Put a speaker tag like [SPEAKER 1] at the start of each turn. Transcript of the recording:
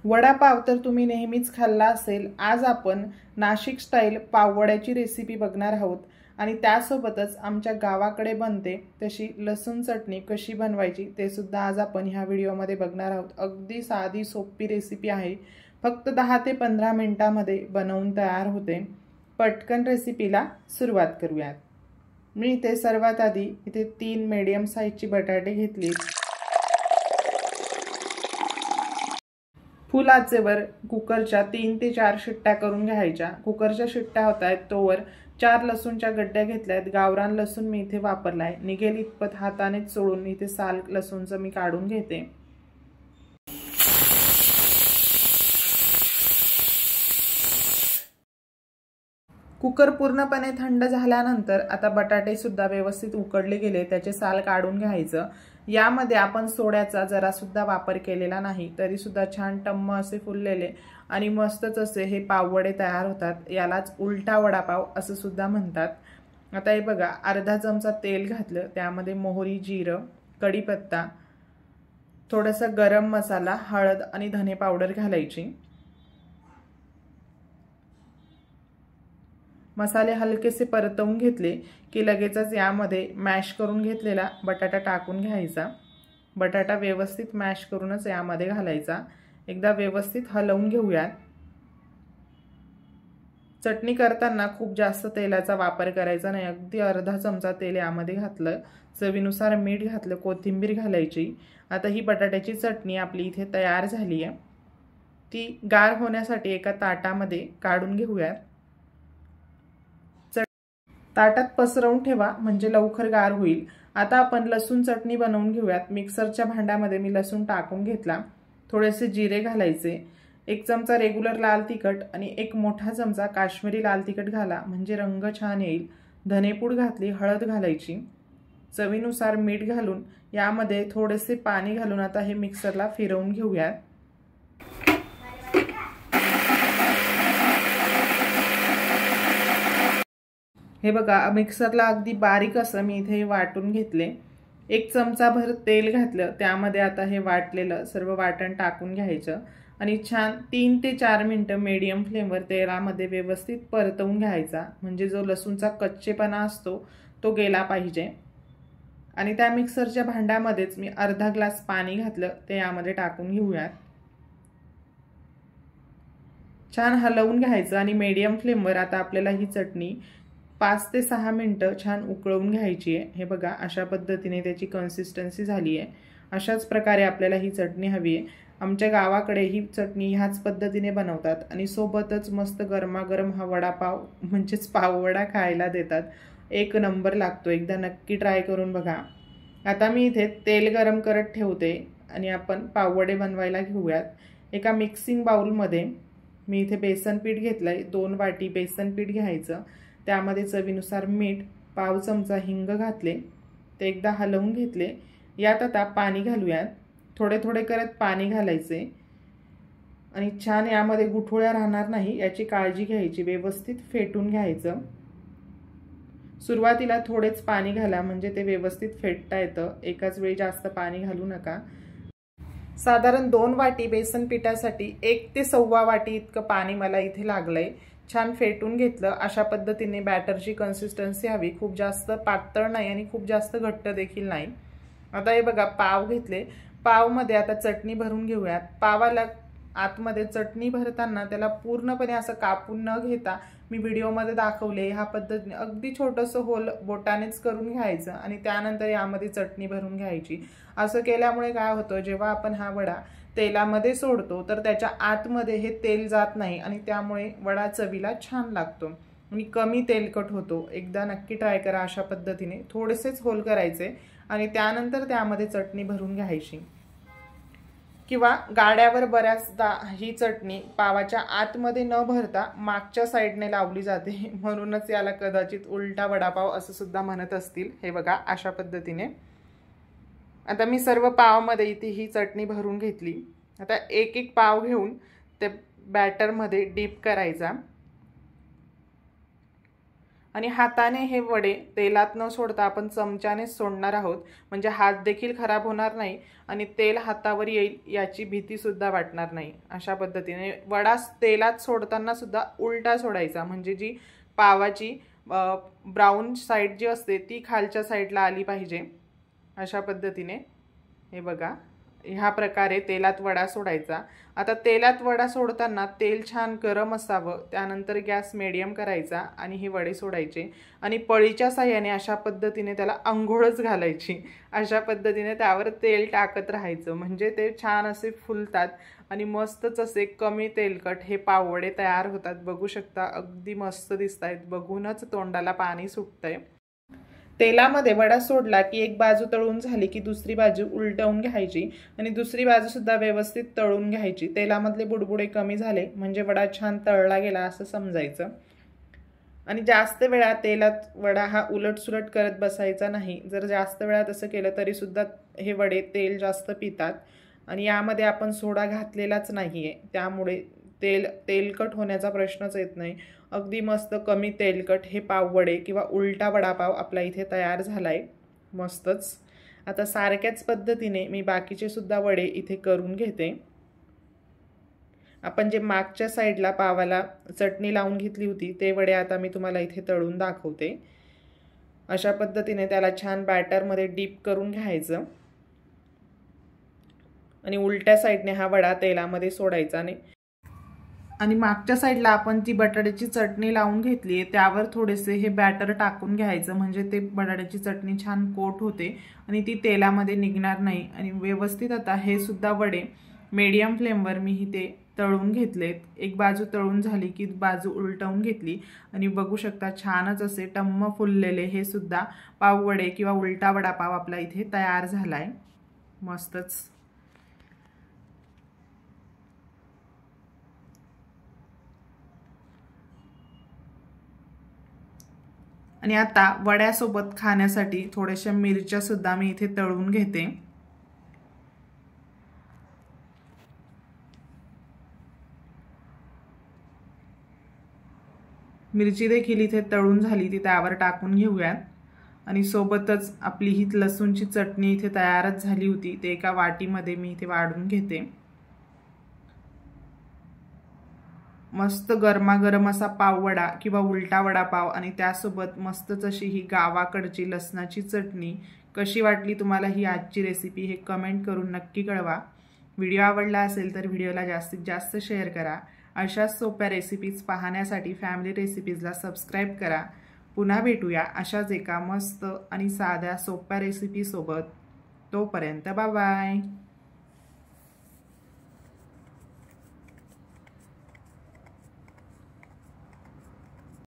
[SPEAKER 1] वडापाव तर तुम्ही नेहमीच खाल्ला असेल। आज आपण नाशिक स्टाईल पाववड्याची रेसिपी बघणार आहोत आणि त्यासोबतच आमच्या गावाकडे बनते तशी लसूण चटणी कशी बनवायची ते सुद्धा आज आपण ह्या व्हिडिओमध्ये बघणार आहोत। अगदी साधी सोपी रेसिपी आहे, फक्त 10 ते 15 मिनिटांमध्ये बनवून तयार होते। पटकन रेसिपीला सुरुवात करूयात। मी इथे सर्वात आधी इथे 3 मीडियम साइजची बटाटे घेतली। फुल आचेवर कुकरच्या 3 ते 4 शिट्ट्या करून घ्यायच्या। कुकरच्या शिट्ट्या होत आहेत तोवर 4 लसूणच्या गड्ड्या घेतल्यात। गावरान लसूण मी इथे वापरलाय। निघेल इतपत हाताने चोळून इथे साल लसूणचं मी काढून घेते। कुकर पूर्णपणे थंड झाल्यानंतर आता बटाटे सुद्धा व्यवस्थित उकडले गेले, त्याचे साल काढून घ्यायचं। यामध्ये आपण सोड्याचा जरा सुद्धा वापर केलेला नाही, तरी सुद्धा छान टम्म असे फुललेले आणि मस्तच असे हे पाववडे तयार होतात। यालाच उलटा वडापाव असं सुद्धा म्हणतात। आता हे बघा, अर्धा चमचा तेल घातलं, त्यामध्ये मोहरी, जिरं, कढीपत्ता, थोडासा गरम मसाला, हळद आणि धने पावडर घालायची। मसाले हलकेसे परतवून घेतले की लगेचच यामध्ये मॅश करून घेतलेला बटाटा टाकून घ्यायचा। बटाटा व्यवस्थित मॅश करूनच यामध्ये घालायचा। एकदा व्यवस्थित हलवून घेऊयात। चटणी करताना खूप जास्त तेलाचा वापर करायचा नाही, अगदी अर्धा चमचा तेल यामध्ये घातलं। चवीनुसार मीठ घातलं, कोथिंबीर घालायची। आता ही बटाट्याची चटणी आपली इथे तयार झाली आहे। ती गार होण्यासाठी एका ताटामध्ये काढून घेऊयात। ताटात पसरवून ठेवा म्हणजे लवकर गार होईल। आता आपण लसूण चटणी बनवून घेऊयात। मिक्सरच्या भांड्यामध्ये मी लसूण टाकून घेतला। थोडेसे जिरे घालायचे, 1 चमचा रेग्युलर लाल तिखट आणि 1 मोठा चमचा काश्मीरी लाल तिखट घाला म्हणजे रंग छान येईल। धनेपूड घातली, हळद घालायची, चवीनुसार मीठ घालून यामध्ये थोडेसे पाणी घालून आता हे मिक्सरला फिरवून घेऊयात। हे बघा, मिक्सरला अगदी बारीक असं मी इथे वाटून घेतले। 1 चमचा भर तेल घातलं, त्यामध्ये आता हे वाटलेलं सर्व वाटण टाकून घ्यायचं आणि छान 3 ते 4 मिनिटं मीडियम फ्लेमवर तेलामध्ये व्यवस्थित परतवून घ्यायचा म्हणजे जो लसूणचा कच्चेपणा असतो तो गेला पाहिजे। आणि त्या मिक्सरच्या भांड्यामध्येच मी अर्धा ग्लास पाणी घातलं, ते यामध्ये टाकून घेऊयात। छान हलवून घ्यायचं आणि मीडियम फ्लेमवर आता आपल्याला ही चटणी 5 ते 6 मिनिटं छान उकळवून घ्यायची आहे। हे बघा, अशा पद्धतीने त्याची कन्सिस्टन्सी झाली आहे। अशाच प्रकारे आपल्याला ही चटणी हवी आहे। आमच्या गावाकडे ही चटणी ह्याच पद्धतीने बनवतात आणि सोबतच मस्त गरमागरम हा वडापाव म्हणजेच पाववडा खायला देतात। 1 नंबर लागतो, एकदा नक्की ट्राय करून बघा। आता मी इथे तेल गरम करत ठेवते आणि आपण पाववडे बनवायला घेऊयात। एका मिक्सिंग बाउलमध्ये मी इथे बेसन पीठ घेतलंय, 2 वाटी बेसन पीठ घ्यायचं। त्यामध्ये चवीनुसार मीठ, पाव चमचा हिंग घातले, ते एकदा हलवून घेतले। यात आता पाणी घालूयात। थोडे थोडे करत पाणी घालायचे आणि छान यामध्ये गुठळ्या राहणार नाही याची काळजी घ्यायची। व्यवस्थित फेटून घ्यायचं। सुरुवातीला थोडेच पाणी घाला म्हणजे ते व्यवस्थित फेटता येतं, एकाच वेळी जास्त पाणी घालू नका। साधारण 2 वाटी बेसन पिठासाठी 1 ते 1.25 वाटी इतकं पाणी मला इथे लागलंय। छान फेटून घेतलं। अशा पद्धतीने बॅटरची कन्सिस्टन्सी हवी, खूप जास्त पातळ नाही आणि खूप जास्त घट्ट देखील नाही। आता हे बघा, पाव घेतले, पावमध्ये आता चटणी भरून घेऊयात। पावाला आतमध्ये चटणी भरताना त्याला पूर्णपणे असं कापून न घेता मी व्हिडिओमध्ये दाखवले ह्या पद्धतीने अगदी छोटंसं होल बोटानेच करून घ्यायचं आणि त्यानंतर यामध्ये चटणी भरून घ्यायची। असं केल्यामुळे काय होतं, जेव्हा आपण हा वडा तेलामध्ये सोडतो तर त्याच्या आतमध्ये हे तेल जात नाही आणि त्यामुळे वडा चवीला छान लागतो आणि कमी तेलकट होतो। एकदा नक्की ट्राय करा अशा पद्धतीने। थोडेसेच होल करायचे आणि त्यानंतर त्यामध्ये चटणी भरून घ्यायची। किंवा गाड्यावर बऱ्याचदा ही चटणी पावाच्या आतमध्ये न भरता मागच्या साईडने लावली जाते, म्हणूनच याला कदाचित उलटा वडापाव असं सुद्धा म्हणत असतील। हे बघा, अशा पद्धतीने आता मी सर्व पावामध्ये इथे ही चटणी भरून घेतली। आता एक एक पाव घेऊन ते बॅटरमध्ये डीप करायचा आणि हाताने हे वडे तेलात न सोडता आपण चमच्याने सोडणार आहोत, म्हणजे हात देखील खराब होणार नाही आणि तेल हातावर येईल याची भीती सुद्धा वाटणार नाही। अशा पद्धतीने वडा तेलात सोडताना सुद्धा उलटा सोडायचा, म्हणजे जी पावाची ब्राउन साइड जी असते ती खालच्या साइडला आली पाहिजे। अशा पद्धतीने हे बघा, ह्या प्रकारे तेलात वडा सोडायचा। आता तेलात वडा सोडताना तेल छान गरम असावं, त्यानंतर गॅस मीडियम करायचा आणि हे वडे सोडायचे आणि पळीच्या साहाय्याने अशा पद्धतीने त्याला अंघोळच घालायची। अशा पद्धतीने त्यावर तेल टाकत राहायचं, म्हणजे ते छान असे फुलतात आणि मस्तच असे कमी तेलकट हे पाववडे तयार होतात। बघू शकता अगदी मस्त दिसतायत, बघूनच तोंडाला पाणी सुटतंय। तेलामध्ये वडा सोडला की एक बाजू तळून झाली की दुसरी बाजू उलटवून घ्यायची आणि दुसरी बाजू सुद्धा व्यवस्थित तळून घ्यायची। तेलामधले बुडबुडे कमी झाले म्हणजे वडा छान तळला गेला असं समजायचं। आणि जास्त वेळा तेलात वडा हा उलटसुलट करत बसायचा नाही। जर जास्त वेळा तसं केलं तरी सुद्धा हे वडे तेल जास्त पितात आणि यामध्ये आपण सोडा घातलेलाच नाहीये, त्यामुळे तेलकट होण्याचा प्रश्नच येत नाही। अगदी मस्त कमी तेलकट हे पाववडे किंवा उलटा वडापाव आपला इथे तयार झालाय, मस्तच। आता सारख्याच पद्धतीने मी बाकीचे सुद्धा वडे इथे करून घेते। आपण जे मागच्या साईडला पावाला चटणी लावून घेतली होती ते वडे आता मी तुम्हाला इथे तळून दाखवते। अशा पद्धतीने त्याला छान बॅटरमध्ये डीप करून घ्यायचं आणि उलट्या साईडने हा वडा तेलामध्ये सोडायचा आणि मागच्या साईडला आपण ती बटाट्याची चटणी लावून घेतली आहे त्यावर थोडेसे हे बॅटर टाकून घ्यायचं, म्हणजे ते बटाट्याची चटणी छान कोट होते आणि ती तेलामध्ये निघणार नाही। आणि व्यवस्थित आता हे सुद्धा वडे मीडियम फ्लेमवर मी ते तळून घेतलेत। एक बाजू तळून झाली की बाजू उलटवून घेतली आणि बघू शकता छानच असे टम्म फुललेले हे सुद्धा पाववडे किंवा उलटा वडापाव आपला इथे तयार झालाय, मस्तच। आणि आता वड्यासोबत खाण्यासाठी थोड्याशा मिरच्या सुद्धा मी इथे तळून घेते। मिरची देखील इथे तळून झाली ती त्यावर टाकून घेऊयात आणि सोबतच आपली ही लसूणची चटणी इथे तयारच झाली होती, ते एका वाटीमध्ये मी इथे वाढून घेते। मस्त गरमागरम असा पाववडा किंवा उलटा वडापाव आणि त्यासोबत मस्तच अशी ही गावाकडची लसणाची चटणी। कशी वाटली तुम्हाला ही आजची रेसिपी हे कमेंट करून नक्की कळवा। व्हिडिओ आवडला असेल तर व्हिडिओला जास्तीत जास्त शेअर करा। अशाच सोप्या रेसिपीज पाहण्यासाठी फॅमिली रेसिपीजला सबस्क्राइब करा। पुन्हा भेटूया अशाच एका मस्त आणि साध्या सोप्या रेसिपी सोबत। तोपर्यंत बाय बाय।